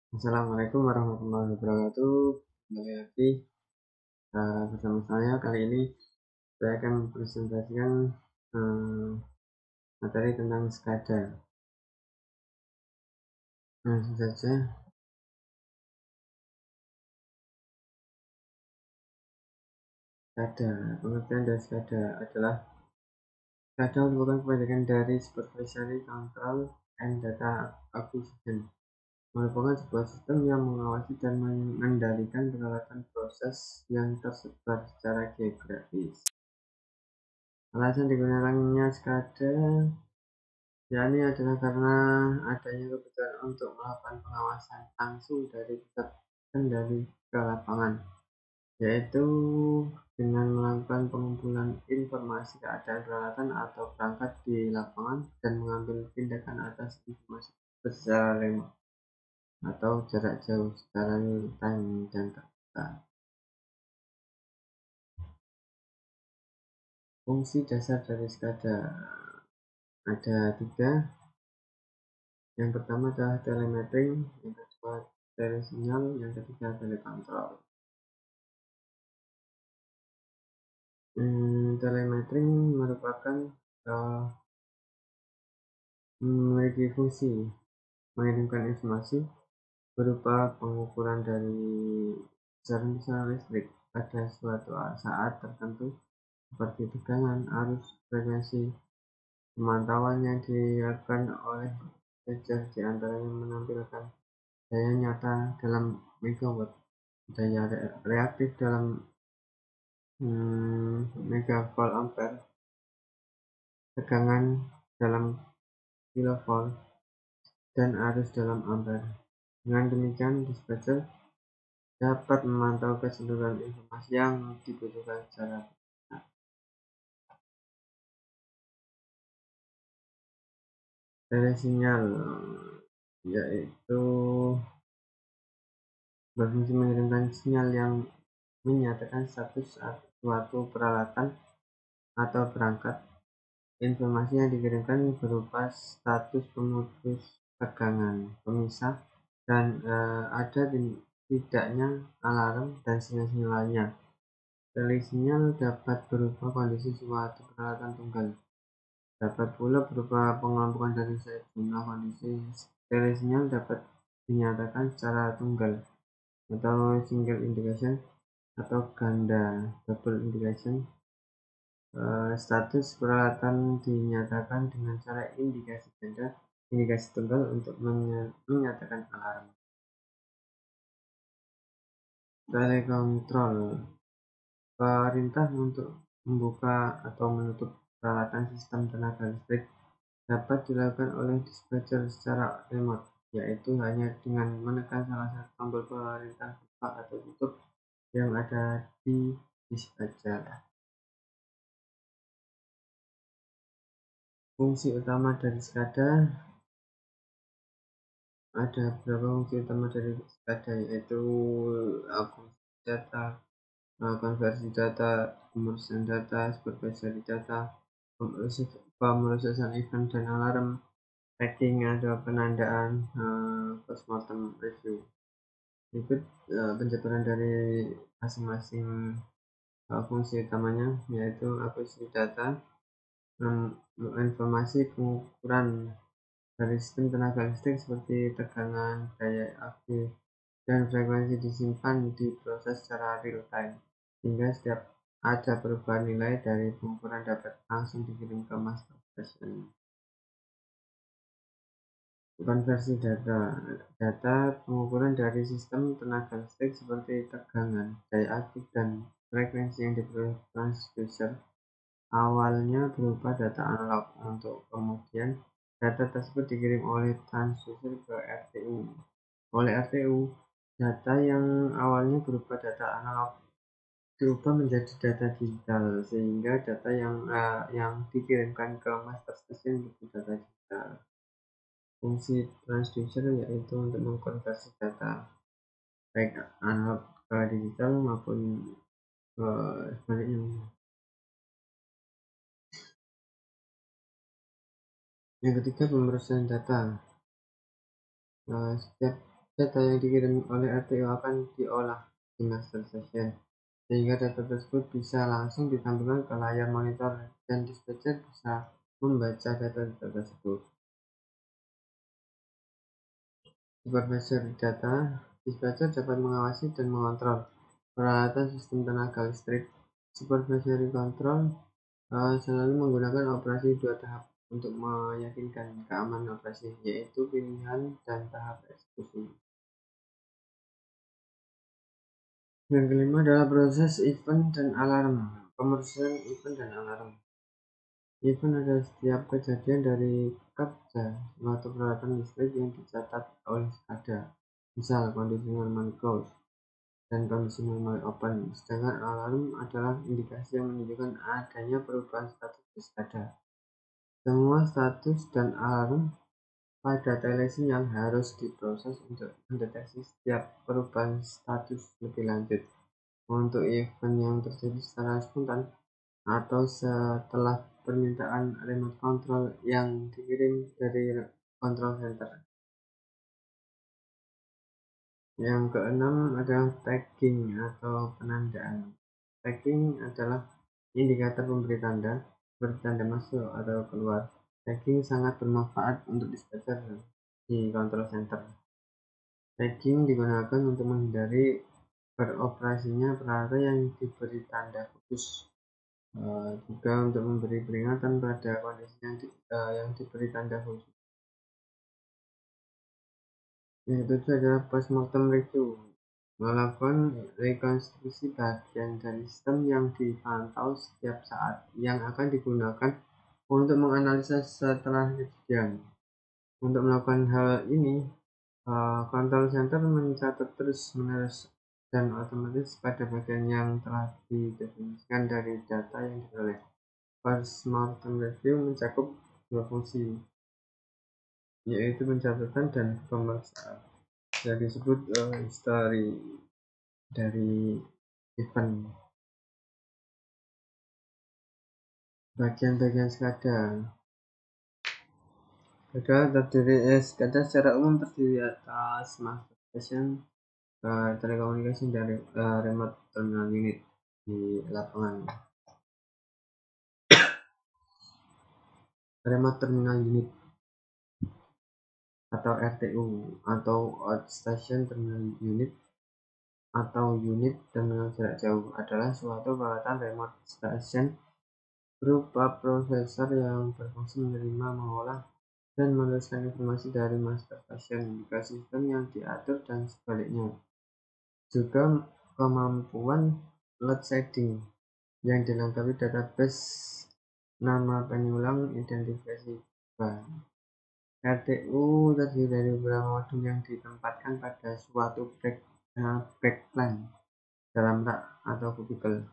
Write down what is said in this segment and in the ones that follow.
Assalamualaikum warahmatullahi wabarakatuh. Kembali lagi bersama saya. Kali ini saya akan mempresentasikan eh, materi tentang SCADA. Langsung saja. SCADA. Pengertian dari SCADA adalah SCADA merupakan kepanjangan dari Supervisory Control and Data Acquisition. Merupakan sebuah sistem yang mengawasi dan mengendalikan peralatan proses yang tersebar secara geografis. Alasan digunakannya SCADA yakni adalah karena adanya kebutuhan untuk melakukan pengawasan langsung dari pusat kendali ke lapangan, yaitu dengan melakukan pengumpulan informasi keadaan peralatan atau perangkat di lapangan dan mengambil tindakan atas informasi secara remote atau jarak jauh secara real time dan terbuka. Fungsi dasar dari SCADA ada tiga. Yang pertama adalah telemetri, yang kedua telesinyal, yang ketiga telekontrol. Telemetri merupakan memiliki fungsi mengirimkan informasi berupa pengukuran dari besaran listrik pada suatu saat tertentu seperti tegangan, arus, frekuensi. Pemantauan yang dilakukan oleh Pager di antaranya menampilkan daya nyata dalam megawatt, daya reaktif dalam megavolt ampere, tegangan dalam kilovolt, dan arus dalam ampere. Dengan demikian, dispatcher dapat memantau keseluruhan informasi yang dibutuhkan secara benar. Dari sinyal yaitu berfungsi mengirimkan sinyal yang menyatakan status suatu peralatan atau perangkat. Informasi yang dikirimkan berupa status pemutus tegangan, pemisah, dan ada tidaknya alarm dan sinyal-sinyal lainnya. Telesinyal dapat berupa kondisi suatu peralatan tunggal, dapat pula berupa pengelompokan dari sejumlah kondisi. Telesinyal dapat dinyatakan secara tunggal atau single indication atau ganda double indication. Status peralatan dinyatakan dengan cara indikasi ganda, indikasi tunggal untuk menyatakan alarm. Telekontrol perintah untuk membuka atau menutup peralatan sistem tenaga listrik dapat dilakukan oleh dispatcher secara remote, yaitu hanya dengan menekan salah satu tombol perintah buka atau tutup yang ada di dispatcher. Fungsi utama dari SCADA ada beberapa fungsi utama dari SCADA, yaitu data, konversi data, pemrosesan data, supervisory data, pemrosesan event dan alarm, tracking atau penandaan, postmortem review. Berikut penjabaran dari masing-masing fungsi utamanya, yaitu akuisisi data, informasi pengukuran dari sistem tenaga listrik seperti tegangan, daya aktif, dan frekuensi disimpan di proses secara real time, sehingga setiap ada perubahan nilai dari pengukuran dapat langsung dikirim ke master station. Konversi data. Data pengukuran dari sistem tenaga listrik seperti tegangan, daya aktif, dan frekuensi yang diperoleh transducer awalnya berupa data analog, untuk kemudian data tersebut dikirim oleh transducer ke RTU. Oleh RTU, data yang awalnya berupa data analog diubah menjadi data digital, sehingga data yang dikirimkan ke master station menjadi data digital. Fungsi transducer yaitu untuk mengkonversi data baik analog ke digital maupun sebaliknya. Yang ketiga, pemrosesan data. Setiap Data yang dikirim oleh RTU akan diolah di master session, sehingga data tersebut bisa langsung ditampilkan ke layar monitor dan dispatcher bisa membaca data tersebut. Supervisor data, dispatcher dapat mengawasi dan mengontrol peralatan sistem tenaga listrik. Supervisory control selalu menggunakan operasi dua tahap untuk meyakinkan keamanan operasi, yaitu pilihan dan tahap eksekusi. Yang kelima adalah proses event dan alarm. Pemrosesan event dan alarm. Event adalah setiap kejadian dari kerja suatu peralatan listrik yang dicatat oleh SCADA, misal kondisi normal close dan kondisi normal open. Sedangkan alarm adalah indikasi yang menunjukkan adanya perubahan status di SCADA. Semua status dan alarm pada telesinyal harus diproses untuk mendeteksi setiap perubahan status lebih lanjut. Untuk event yang terjadi secara spontan atau setelah permintaan remote control yang dikirim dari control center. Yang keenam adalah tagging atau penandaan. Tagging adalah indikator pemberi tanda, seperti tanda masuk atau keluar. Tagging sangat bermanfaat untuk dispatcher di control center. Tagging digunakan untuk menghindari beroperasinya peralatan yang diberi tanda khusus, juga untuk memberi peringatan pada kondisi yang diberi tanda khusus. Yang kedua adalah postmortem review, melakukan rekonstruksi bagian dari sistem yang dipantau setiap saat yang akan digunakan untuk menganalisa setelah kejadian. Untuk melakukan hal ini, control center mencatat terus-menerus dan otomatis pada bagian yang telah didefinisikan dari data yang diperoleh. Postmortem review mencakup dua fungsi, yaitu pencatatan dan pemeriksaan. Yang disebut history dari event. Bagian-bagian SCADA. SCADA secara umum terdiri atas master station, telekomunikasi dari remote terminal unit di lapangan. Remote terminal unit atau RTU atau outstation terminal unit atau unit terminal jarak jauh adalah suatu peralatan remote station berupa prosesor yang berfungsi menerima, mengolah, dan meneruskan informasi dari master station ke sistem yang diatur dan sebaliknya. Juga kemampuan load shedding yang dilengkapi database nama penyulang identifikasi bahan. RTU terdiri dari beberapa modul yang ditempatkan pada suatu backplane dalam rak atau kubikel.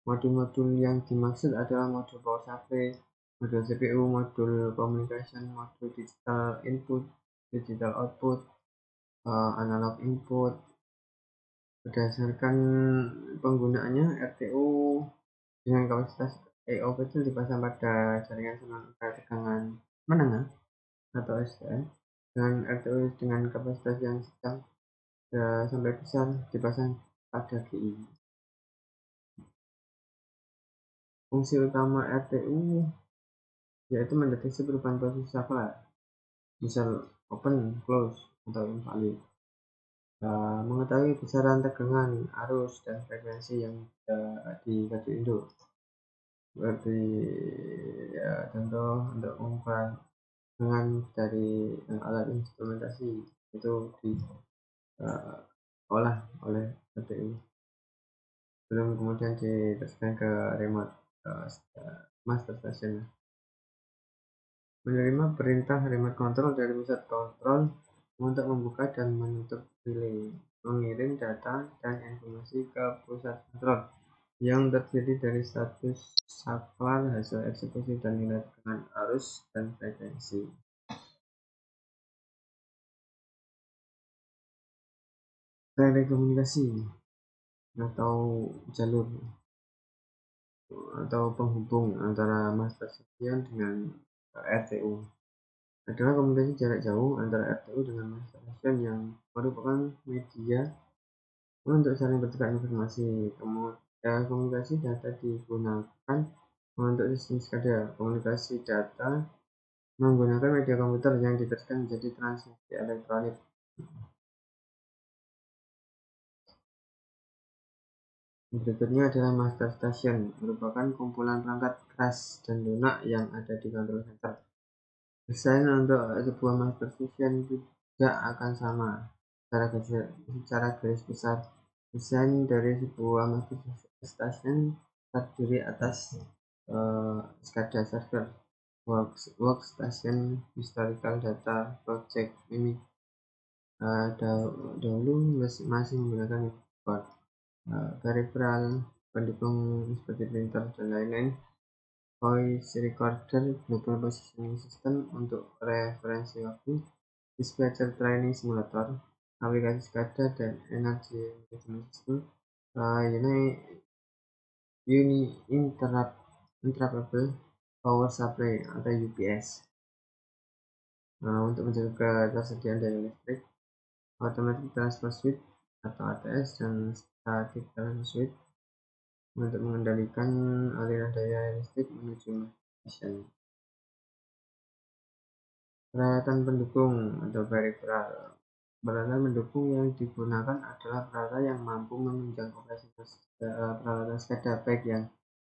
Modul-modul yang dimaksud adalah modul power supply, modul CPU, modul communication, modul digital input, digital output, analog input. Berdasarkan penggunaannya, RTU dengan kapasitas I/O kecil dipasang pada jaringan saluran udara tegangan menengah atau STM, dengan RTU dengan kapasitas yang sedang sampai besar dipasang pada GI. Fungsi utama RTU yaitu mendeteksi perubahan posisi saklar, misal open, close, atau invalid. Mengetahui besaran tegangan, arus, dan frekuensi yang di kartu induk. Seperti contoh untuk pengukuran tegangan dari alat instrumentasi itu diolah oleh RTU sebelum kemudian diteruskan ke remote master station. Menerima perintah remote control dari pusat kontrol untuk membuka dan menutup relay, mengirim data dan informasi ke pusat kontrol yang terdiri dari status saklar, hasil eksekusi, dan nilai tekanan, arus, dan frekuensi. Telekomunikasi atau jalur atau penghubung antara master station dengan RTU. adalah komunikasi jarak jauh antara RTU dengan master stasiun yang merupakan media untuk saling bertukar informasi. Komunikasi data digunakan untuk sistem SCADA. Komunikasi data menggunakan media komputer yang diteruskan menjadi transmisi elektronik. Berikutnya adalah master station, merupakan kumpulan perangkat keras dan lunak yang ada di control center. Desain untuk sebuah master station tidak akan sama secara garis besar. Desain dari sebuah master station terdiri atas SCADA server, workstation, historical data, project mimic. Dahulu masih menggunakan keyboard, peripheral pendukung seperti printer dan lain-lain, voice recorder, global positioning system untuk referensi waktu, dispatcher training simulator, aplikasi SCADA dan energy management system, interruptible power supply atau UPS, untuk menjaga ketersediaan daya listrik, automatic transfer switch atau ATS, dan static transfer switch untuk mengendalikan aliran daya listrik menuju station. Peralatan pendukung atau peripheral. Peralatan pendukung yang digunakan adalah peralatan yang mampu menunjang operasi peralatan SCADA baik yang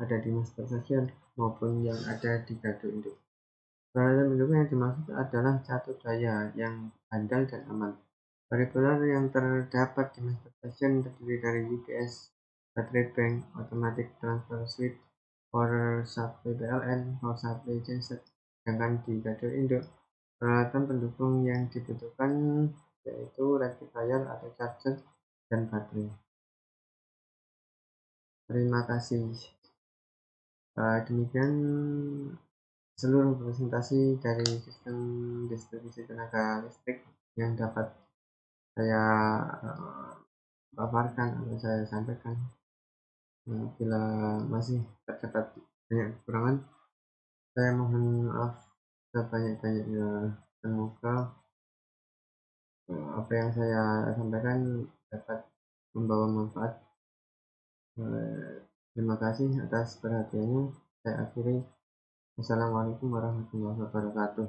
ada di master station maupun yang ada di gardu induk. Peralatan pendukung yang dimaksud adalah catur daya yang handal dan aman. Peripheral yang terdapat di master station terdiri dari UPS, baterai bank, automatic transfer switch, power supply PLN, power supply genset. Sedangkan di gardu induk, peralatan pendukung yang dibutuhkan yaitu rectifier atau charger dan baterai. Terima kasih. Demikian seluruh presentasi dari sistem distribusi tenaga listrik yang dapat saya paparkan atau saya sampaikan. Bila masih terdapat banyak kekurangan, saya mohon maaf sebanyak-banyaknya. Semoga apa yang saya sampaikan dapat membawa manfaat. Terima kasih atas perhatiannya. Saya akhiri. Assalamualaikum warahmatullahi wabarakatuh.